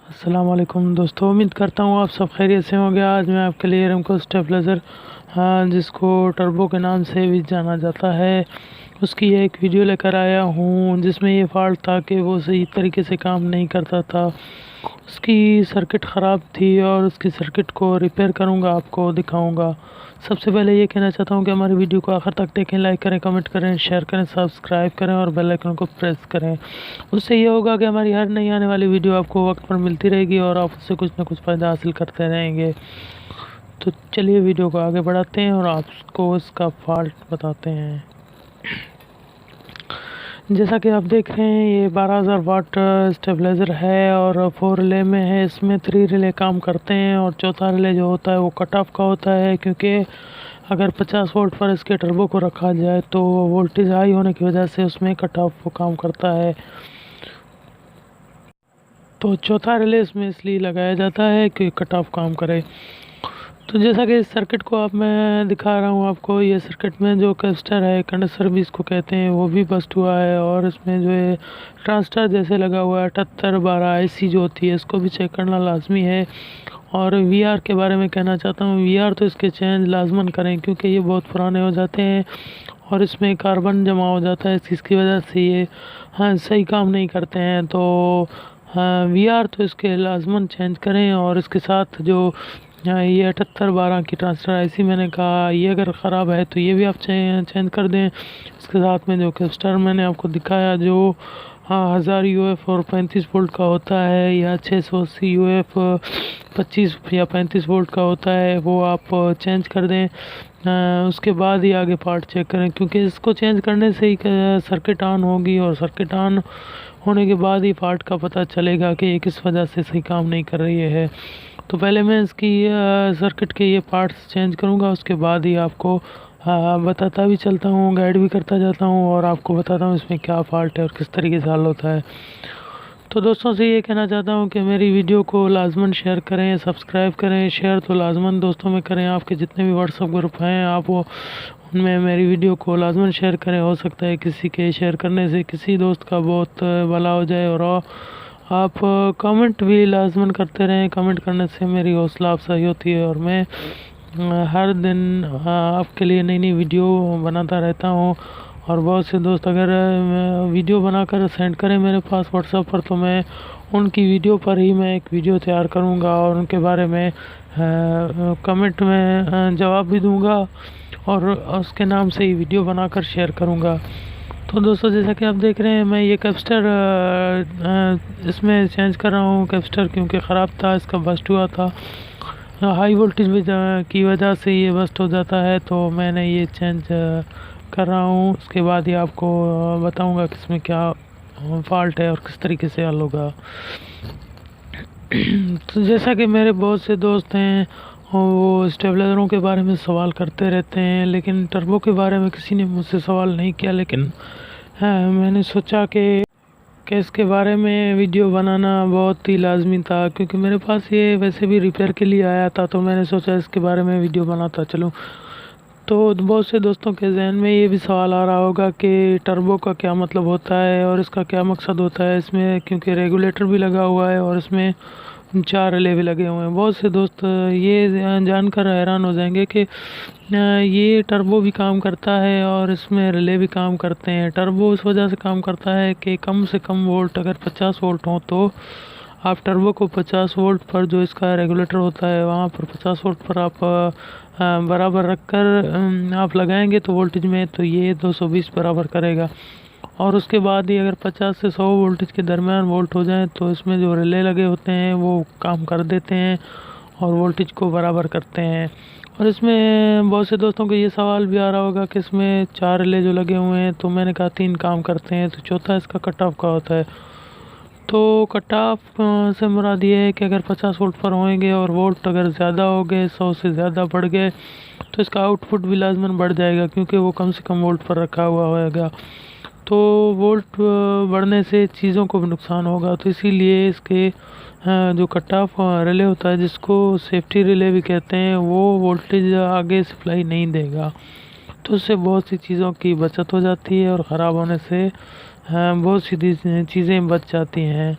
अस्सलाम वालेकुम दोस्तों, उम्मीद करता हूँ आप सब खैरियत से होंगे। आज मैं आपके लिए रेमको स्टेबलाइज़र जिसको टर्बो के नाम से भी जाना जाता है, उसकी एक वीडियो लेकर आया हूँ जिसमें ये फॉल्ट था कि वो सही तरीके से काम नहीं करता था। उसकी सर्किट ख़राब थी और उसकी सर्किट को रिपेयर करूँगा, आपको दिखाऊँगा। सबसे पहले ये कहना चाहता हूँ कि हमारी वीडियो को आखिर तक देखें, लाइक करें, कमेंट करें, शेयर करें, सब्सक्राइब करें और बेल आइकन को प्रेस करें। उससे ये होगा कि हमारी हर नई आने वाली वीडियो आपको वक्त पर मिलती रहेगी और आप उससे कुछ ना कुछ फ़ायदा हासिल करते रहेंगे। तो चलिए वीडियो को आगे बढ़ाते हैं और आपको इसका फॉल्ट बताते हैं। जैसा कि आप देख रहे हैं, ये 12,000 वाट स्टेबलाइज़र है और 4 रिले में है। इसमें 3 रिले काम करते हैं और चौथा रिले जो होता है वो कट ऑफ का होता है, क्योंकि अगर 50 वोल्ट पर इसके टर्बो को रखा जाए तो वोल्टेज हाई होने की वजह से उसमें कट ऑफ वो काम करता है। तो चौथा रिले इसमें इसलिए लगाया जाता है कि कट ऑफ काम करे। तो जैसा कि इस सर्किट को अब मैं दिखा रहा हूँ आपको, ये सर्किट में जो कैपेसिटर है, कंडेंसर भी इसको कहते हैं, वो भी बस्ट हुआ है और इसमें जो है ट्रांजिस्टर जैसे लगा हुआ है 7812 आईसी जो होती है, इसको भी चेक करना लाजमी है। और वीआर के बारे में कहना चाहता हूँ, वीआर तो इसके चेंज लाजमन करें, क्योंकि ये बहुत पुराने हो जाते हैं और इसमें कार्बन जमा हो जाता है, इसकी वजह से ये सही काम नहीं करते हैं। तो वीआर तो इसके लाजमन चेंज करें। और इसके साथ जो ये 7812 की ट्रांसफर आईसी मैंने कहा, ये अगर ख़राब है तो ये भी आप चेंज कर दें। इसके साथ में जो कैपेसिटर मैंने आपको दिखाया, जो 1000 यूएफ और 35 वोल्ट का होता है, या 680 यूएफ 25 या 35 वोल्ट का होता है, वो आप चेंज कर दें। उसके बाद ही आगे पार्ट चेक करें, क्योंकि इसको चेंज करने से ही सर्किट ऑन होगी और सर्किट ऑन होने के बाद ही पार्ट का पता चलेगा कि ये किस वजह से सही काम नहीं कर रही है। तो पहले मैं इसकी सर्किट के ये पार्ट्स चेंज करूँगा, उसके बाद ही आपको बताता भी चलता हूँ, गाइड भी करता जाता हूँ और आपको बताता हूँ इसमें क्या फ़ॉल्ट है और किस तरीके से हल होता है। तो दोस्तों से ये कहना चाहता हूँ कि मेरी वीडियो को लाजमन शेयर करें, सब्सक्राइब करें। शेयर तो लाजमन दोस्तों में करें, आपके जितने भी व्हाट्सअप ग्रुप हैं आप वो उनमें मेरी वीडियो को लाजमन शेयर करें। हो सकता है किसी के शेयर करने से किसी दोस्त का बहुत भला हो जाए। और आप कमेंट भी लाजमन करते रहें, कमेंट करने से मेरी हौसला अफजाई होती है और मैं हर दिन आपके लिए नई नई वीडियो बनाता रहता हूँ। और बहुत से दोस्त अगर वीडियो बनाकर सेंड करें मेरे पास व्हाट्सएप पर, तो मैं उनकी वीडियो पर ही मैं एक वीडियो तैयार करूँगा और उनके बारे में कमेंट में जवाब भी दूँगा और उसके नाम से ही वीडियो बनाकर शेयर करूँगा। तो दोस्तों जैसा कि आप देख रहे हैं, मैं ये कैपेसिटर इसमें चेंज कर रहा हूँ कैपेसिटर, क्योंकि ख़राब था, इसका बस्ट हुआ था। हाई वोल्टेज की वजह से ये बस्ट हो जाता है, तो मैंने ये चेंज कर रहा हूँ। उसके बाद ही आपको बताऊँगा कि इसमें क्या फॉल्ट है और किस तरीके से हल होगा। तो जैसा कि मेरे बहुत से दोस्त हैं वो स्टेबलाइज़रों के बारे में सवाल करते रहते हैं, लेकिन टर्बो के बारे में किसी ने मुझसे सवाल नहीं किया। लेकिन हाँ, मैंने सोचा कि इसके बारे में वीडियो बनाना बहुत ही लाजमी था, क्योंकि मेरे पास ये वैसे भी रिपेयर के लिए आया था, तो मैंने सोचा इसके बारे में वीडियो बनाता चलूँ। तो बहुत से दोस्तों के जहन में ये भी सवाल आ रहा होगा कि टर्बो का क्या मतलब होता है और इसका क्या मकसद होता है इसमें, क्योंकि रेगुलेटर भी लगा हुआ है और इसमें 4 रिले भी लगे हुए हैं। बहुत से दोस्त ये जानकर हैरान हो जाएंगे कि ये टर्बो भी काम करता है और इसमें रिले भी काम करते हैं। टर्बो इस वजह से काम करता है कि कम से कम वोल्ट, अगर 50 वोल्ट हो तो आप टर्बो को 50 वोल्ट पर, जो इसका रेगुलेटर होता है वहाँ पर 50 वोल्ट पर आप बराबर रख कर आप लगाएंगे तो वोल्टेज में, तो ये 220 बराबर करेगा। और उसके बाद ही अगर 50 से 100 वोल्टेज के दरमियान वोल्ट हो जाए तो इसमें जो रिले लगे होते हैं वो काम कर देते हैं और वोल्टेज को बराबर करते हैं। और इसमें बहुत से दोस्तों को ये सवाल भी आ रहा होगा कि इसमें 4 रिले जो लगे हुए हैं, तो मैंने कहा 3 काम करते हैं, तो चौथा इसका कट ऑफ का होता है। तो कट ऑफ से मुराद ये है कि अगर 50 वोल्ट पर होंगे और वोल्ट अगर ज़्यादा हो गए, 100 से ज़्यादा बढ़ गए, तो इसका आउटपुट भी लाजमन बढ़ जाएगा, क्योंकि वो कम से कम वोल्ट पर रखा हुआ होगा। तो वोल्ट बढ़ने से चीज़ों को भी नुकसान होगा, तो इसीलिए इसके जो कट ऑफ रिले होता है, जिसको सेफ्टी रिले भी कहते हैं, वो वोल्टेज आगे सप्लाई नहीं देगा। तो उससे बहुत सी चीज़ों की बचत हो जाती है और ख़राब होने से बहुत सी चीज़ें बच जाती हैं।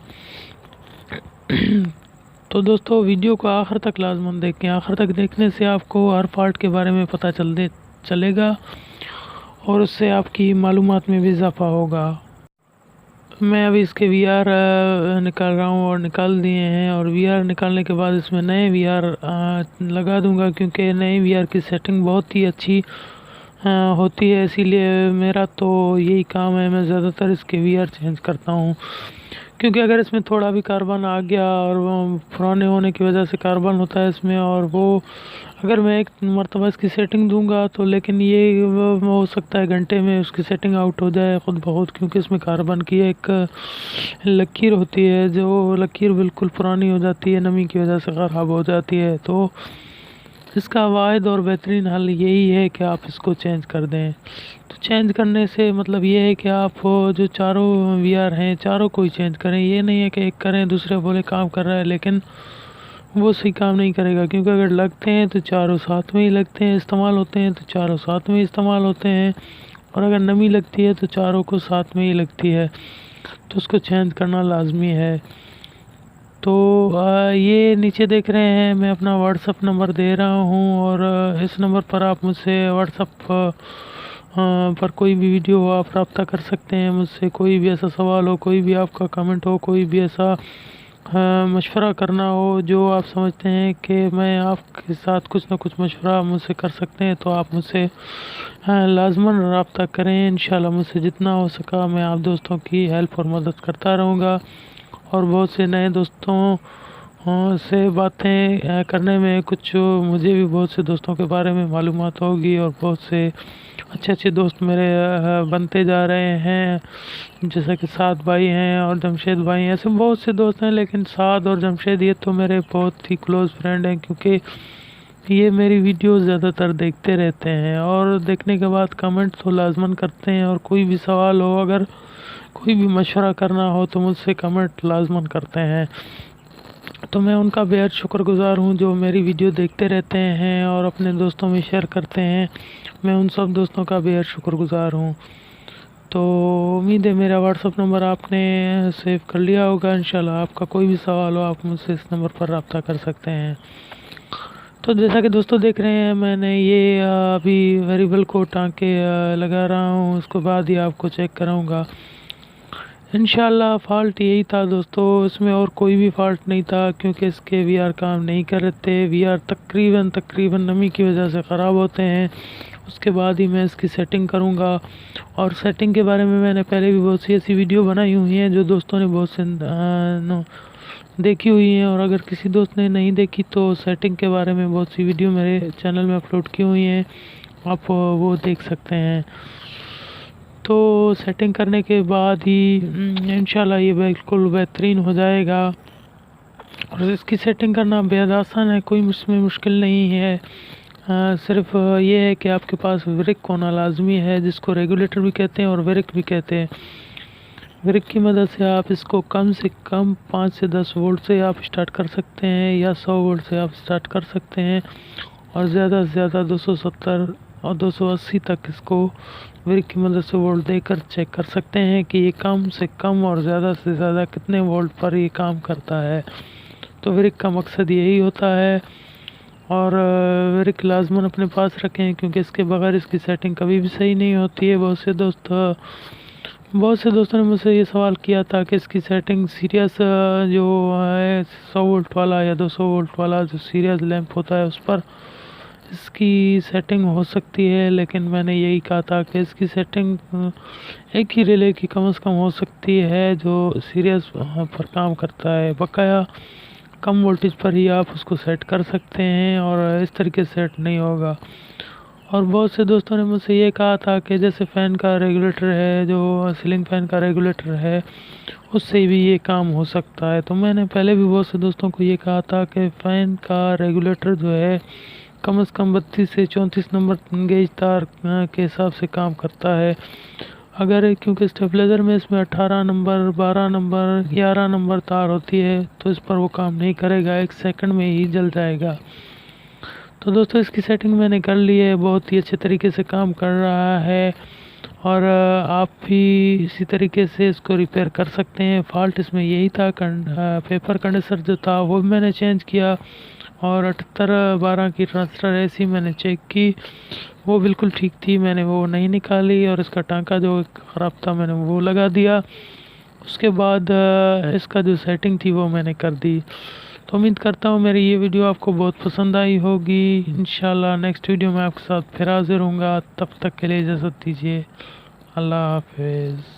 तो दोस्तों वीडियो को आखिर तक लाजमन देखें। आखिर तक देखने से आपको हर पार्ट के बारे में पता चलेगा और उससे आपकी मालूमात में भी इजाफ़ा होगा। मैं अभी इसके वीआर निकाल रहा हूँ और निकाल दिए हैं, और वीआर निकालने के बाद इसमें नए वीआर लगा दूंगा, क्योंकि नए वीआर की सेटिंग बहुत ही अच्छी होती है। इसीलिए मेरा तो यही काम है, मैं ज़्यादातर इसके वीआर चेंज करता हूँ। क्योंकि अगर इसमें थोड़ा भी कार्बन आ गया, और वो पुराने होने की वजह से कार्बन होता है इसमें, और वो अगर मैं एक मरतबा इसकी सेटिंग दूंगा तो लेकिन ये वो हो सकता है घंटे में उसकी सेटिंग आउट हो जाए खुद ब खुद, क्योंकि इसमें कार्बन की एक लकीर होती है, जो लकीर बिल्कुल पुरानी हो जाती है, नमी की वजह से ख़राब हो जाती है। तो इसका वाहिद और बेहतरीन हल यही है कि आप इसको चेंज कर दें। तो चेंज करने से मतलब ये है कि आप जो चारों वीआर हैं चारों को ही चेंज करें। ये नहीं है कि एक करें दूसरे बोले काम कर रहा है लेकिन वो सही काम नहीं करेगा, क्योंकि अगर लगते हैं तो चारों साथ में ही लगते हैं, इस्तेमाल होते हैं तो चारों साथ में ही इस्तेमाल होते हैं, और अगर नमी लगती है तो चारों को साथ में ही लगती है। तो उसको चेंज करना लाजमी है। तो ये नीचे देख रहे हैं मैं अपना व्हाट्सअप नंबर दे रहा हूँ, और इस नंबर पर आप मुझसे व्हाट्सअप पर कोई भी वीडियो हो आप रब्ता कर सकते हैं मुझसे। कोई भी ऐसा सवाल हो, कोई भी आपका कमेंट हो, कोई भी ऐसा मशवरा करना हो जो आप समझते हैं कि मैं आपके साथ कुछ ना कुछ मशवरा मुझसे कर सकते हैं, तो आप मुझसे लाजमन रब्ता करें। इंशाल्लाह मुझसे जितना हो सका मैं आप दोस्तों की हेल्प और मदद करता रहूँगा, और बहुत से नए दोस्तों से बातें करने में कुछ मुझे भी बहुत से दोस्तों के बारे में मालूमात होगी, और बहुत से अच्छे अच्छे दोस्त मेरे बनते जा रहे हैं। जैसा कि साद भाई हैं और जमशेद भाई हैं, ऐसे बहुत से दोस्त हैं, लेकिन साद और जमशेद ये तो मेरे बहुत ही क्लोज़ फ्रेंड हैं, क्योंकि ये मेरी वीडियो ज़्यादातर देखते रहते हैं, और देखने के बाद कमेंट तो लाजमन करते हैं, और कोई भी सवाल हो, अगर कोई भी मशवरा करना हो तो मुझसे कमेंट लाजमन करते हैं। तो मैं उनका बेहद शुक्रगुज़ार हूँ जो मेरी वीडियो देखते रहते हैं और अपने दोस्तों में शेयर करते हैं। मैं उन सब दोस्तों का बेहद शुक्रगुज़ार हूँ। तो उम्मीद है मेरा व्हाट्सअप नंबर आपने सेव कर लिया होगा। इंशाल्लाह आपका कोई भी सवाल हो आप मुझसे इस नंबर पर रब्ता कर सकते हैं। तो जैसा कि दोस्तों देख रहे हैं मैंने ये अभी वेरिएबल को टांके लगा रहा हूँ, उसके बाद ही आपको चेक कराऊँगा। इंशाल्लाह फ़ॉल्ट यही था दोस्तों, इसमें और कोई भी फ़ॉल्ट नहीं था, क्योंकि इसके वीआर काम नहीं कर रहे थे। वीआर तकरीबन नमी की वजह से ख़राब होते हैं। उसके बाद ही मैं इसकी सेटिंग करूँगा, और सेटिंग के बारे में मैंने पहले भी बहुत सी ऐसी वीडियो बनाई हुई हैं जो दोस्तों ने बहुत से देखी हुई हैं, और अगर किसी दोस्त ने नहीं देखी तो सेटिंग के बारे में बहुत सी वीडियो मेरे चैनल में अपलोड की हुई हैं, आप वो देख सकते हैं। तो सेटिंग करने के बाद ही इंशाल्लाह ये बिल्कुल बेहतरीन हो जाएगा, और इसकी सेटिंग करना बेहद आसान है, कोई इसमें मुश्किल नहीं है। सिर्फ ये है कि आपके पास विरिक होना लाजमी है, जिसको रेगुलेटर भी कहते हैं और विरिक भी कहते हैं। विरिक की मदद से आप इसको कम से कम 5 से 10 वोल्ट से आप स्टार्ट कर सकते हैं, या 100 वोल्ट से आप स्टार्ट कर सकते हैं, और ज़्यादा से ज़्यादा 270 और 280 तक इसको विरिक की मदद से वोल्ट देकर चेक कर सकते हैं कि ये कम से कम और ज़्यादा से ज़्यादा कितने वोल्ट पर ये काम करता है। तो विरिक का मकसद यही होता है, और विरिक लाजमन अपने पास रखें, क्योंकि इसके बगैर इसकी सेटिंग कभी भी सही नहीं होती है। बहुत से दोस्तों ने मुझसे ये सवाल किया था कि इसकी सेटिंग सीरियस जो है 100 वोल्ट वाला या 200 वोल्ट वाला जो सीरियस लैंप होता है उस पर इसकी सेटिंग हो सकती है, लेकिन मैंने यही कहा था कि इसकी सेटिंग एक ही रिले की कम से कम हो सकती है जो सीरियस पर काम करता है। बकाया कम वोल्टेज पर ही आप उसको सेट कर सकते हैं, और इस तरीके से सेट नहीं होगा। और बहुत से दोस्तों ने मुझसे ये कहा था कि जैसे फ़ैन का रेगुलेटर है, जो सीलिंग फ़ैन का रेगुलेटर है, उससे भी ये काम हो सकता है। तो मैंने पहले भी बहुत से दोस्तों को ये कहा था कि फ़ैन का रेगुलेटर जो है कम से कम 32 से 34 नंबर गेज तार के हिसाब से काम करता है। अगर क्योंकि स्टेबलाइज़र में इसमें 18 नंबर, 12 नंबर, 11 नंबर तार होती है, तो इस पर वो काम नहीं करेगा, 1 सेकंड में ही जल जाएगा। तो दोस्तों इसकी सेटिंग मैंने कर ली है, बहुत ही अच्छे तरीके से काम कर रहा है। और आप भी इसी तरीके से इसको रिपेयर कर सकते हैं। फ़ॉल्ट इसमें यही था, पेपर कंडेंसर जो था वो भी मैंने चेंज किया, और 7812 की ट्रांजिस्टर ऐसी मैंने चेक की, वो बिल्कुल ठीक थी, मैंने वो नहीं निकाली, और इसका टांका जो ख़राब था मैंने वो लगा दिया। उसके बाद इसका जो सेटिंग थी वो मैंने कर दी। तो उम्मीद करता हूँ मेरी ये वीडियो आपको बहुत पसंद आई होगी। इंशाल्लाह नेक्स्ट वीडियो में आपके साथ फिर हाज़िर होऊंगा। तब तक के लिए इजाज़त दीजिए। अल्लाह हाफिज़।